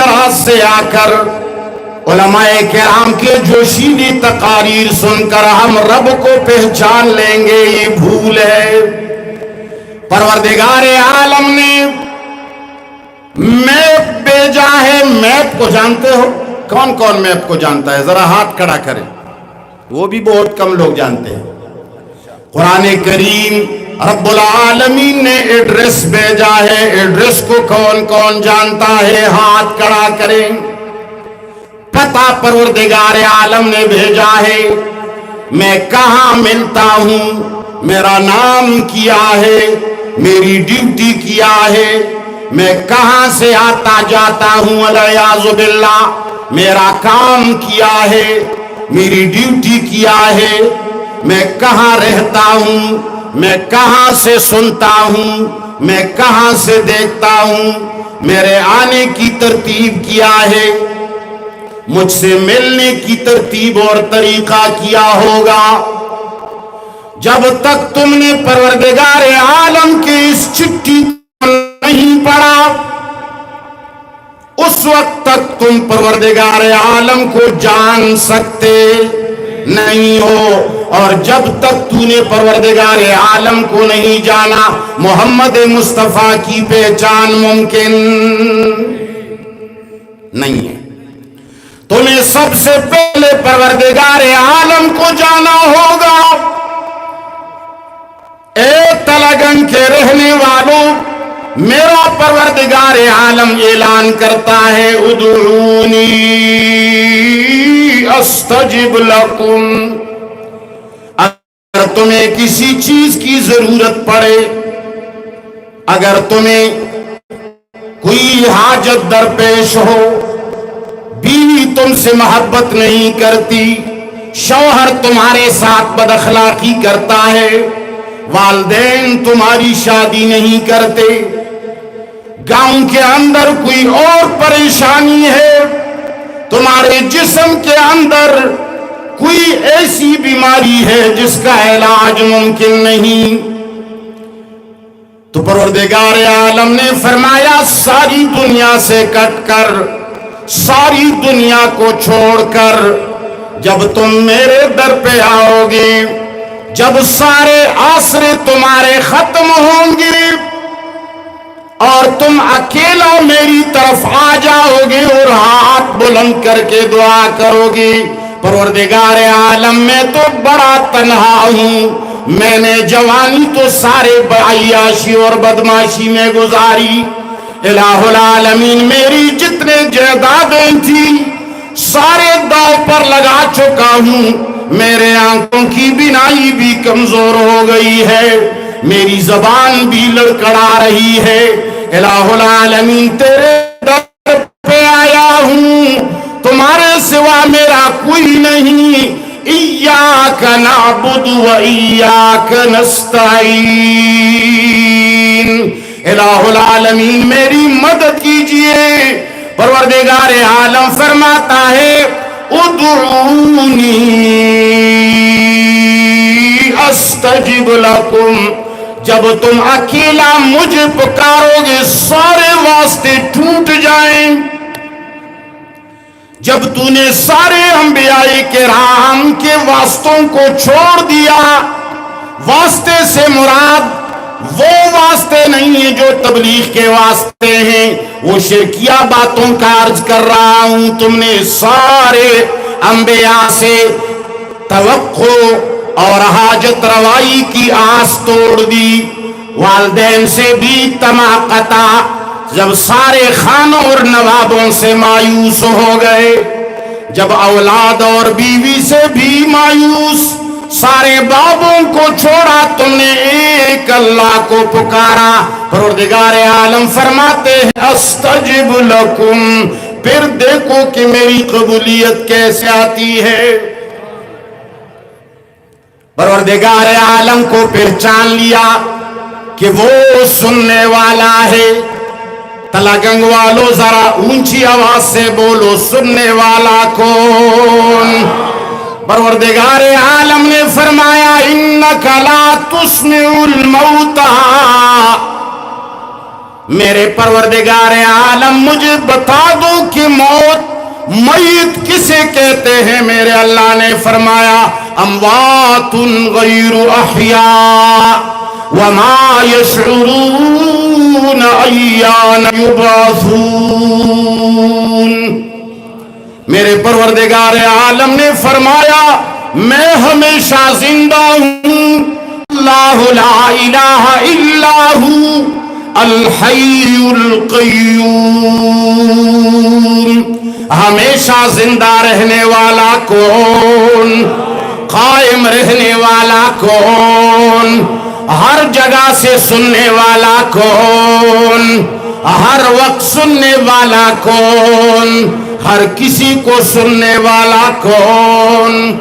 دراز سے آ کر علماء کرام کے جوشیلی تقاریر سن کر ہم رب کو پہچان لیں گے، یہ بھول ہے۔ پروردگار عالم نے میپ بھیجا ہے۔ میپ کو جانتے ہو؟ کون کون میپ کو جانتا ہے؟ ذرا ہاتھ کھڑا کریں، وہ بھی بہت کم لوگ جانتے ہیں۔ قرآن کریم رب العالمین نے ایڈریس بھیجا ہے، ایڈریس کو کون کون جانتا ہے؟ ہاتھ کھڑا کریں۔ پتہ پروردگار عالم نے بھیجا ہے، میں کہاں ملتا ہوں، میرا نام کیا ہے، میری ڈیوٹی کیا ہے، میں کہاں سے آتا جاتا ہوں، والعیاذ باللہ، میرا کام کیا ہے، میری ڈیوٹی کیا ہے، میں کہاں رہتا ہوں، میں کہاں سے سنتا ہوں، میں کہاں سے دیکھتا ہوں، میرے آنے کی ترتیب کیا ہے، مجھ سے ملنے کی ترتیب اور طریقہ کیا ہوگا۔ جب تک تم نے پروردگار عالم کی اس چٹھی کو نہیں پڑھا، اس وقت تک تم پروردگار عالم کو جان سکتے نہیں ہو، اور جب تک تو نے پروردگار عالم کو نہیں جانا، محمد مصطفیٰ کی پہچان ممکن نہیں ہے۔ تمہیں سب سے پہلے پروردگار عالم کو جانا ہوگا۔ اے تلگنگ کے رہنے والوں، میرا پروردگار عالم اعلان کرتا ہے، ادعونی استجب لکم۔ اگر تمہیں کسی چیز کی ضرورت پڑے، اگر تمہیں کوئی حاجت درپیش ہو، بیوی تم سے محبت نہیں کرتی، شوہر تمہارے ساتھ بد اخلاقی کرتا ہے، والدین تمہاری شادی نہیں کرتے، گاؤں کے اندر کوئی اور پریشانی ہے، تمہارے جسم کے اندر کوئی ایسی بیماری ہے جس کا علاج ممکن نہیں، تو پروردگار عالم نے فرمایا، ساری دنیا سے کٹ کر، ساری دنیا کو چھوڑ کر جب تم میرے در پہ آؤ گے، جب سارے آسرے تمہارے ختم ہوں گے اور تم اکیلا میری طرف آ جاؤ گے اور ہاتھ بلند کر کے دعا کرو گے، پروردگار عالم میں تو بڑا تنہا ہوں، میں نے جوانی تو سارے عیاشی اور بدماشی میں گزاری، الہ العالمین میری جتنے جائیدادیں تھی سارے داؤ پر لگا چکا ہوں، میرے آنکھوں کی بینائی بھی کمزور ہو گئی ہے، میری زبان بھی لڑکڑا رہی ہے، الہ العالمین تیرے در پہ آیا ہوں، تمہارے سوا میرا کوئی نہیں، ایاک نعبد و ایاک نستعین، الہ العالمین میری مدد کیجئے۔ پروردگار عالم فرماتا ہے، ادعونی استجب لکم، جب تم اکیلا مجھے پکارو گے سارے واسطے ٹوٹ جائیں، جب تو نے سارے انبیاء کرام کے واسطوں کو چھوڑ دیا، واسطے سے مراد وہ واسطے نہیں ہیں جو تبلیغ کے واسطے ہیں، وہ شرکیہ باتوں کا عرض کر رہا ہوں، تم نے سارے انبیاء سے توقع اور حاجت روائی کی آس توڑ دی، والدین سے بھی طمع قطع، جب سارے خانوں اور نوابوں سے مایوس ہو گئے، جب اولاد اور بیوی سے بھی مایوس، سارے بابوں کو چھوڑا، تم نے ایک اللہ کو پکارا، پروردگار عالم فرماتے ہیں، استجب لکم، پھر دیکھو کہ میری قبولیت کیسے آتی ہے۔ پروردگار عالم کو پہچان لیا کہ وہ سننے والا ہے۔ تلگنگ والو ذرا اونچی آواز سے بولو، سننے والا کون؟ پروردگار عالم نے فرمایا، انک لا تسمع الموتى، میرے پروردگار عالم مجھے بتا دو کہ موت میت کسے کہتے ہیں؟ میرے اللہ نے فرمایا اموات غیر احیاء وما یشعرون ایان یبعثون۔ میرے پروردگار عالم نے فرمایا میں ہمیشہ زندہ ہوں، اللہ لا الہ الا ہو الحی القیوم۔ ہمیشہ زندہ رہنے والا کون؟ قائم رہنے والا کون؟ ہر جگہ سے سننے والا کون؟ ہر وقت سننے والا کون؟ ہر کسی کو سننے والا کون؟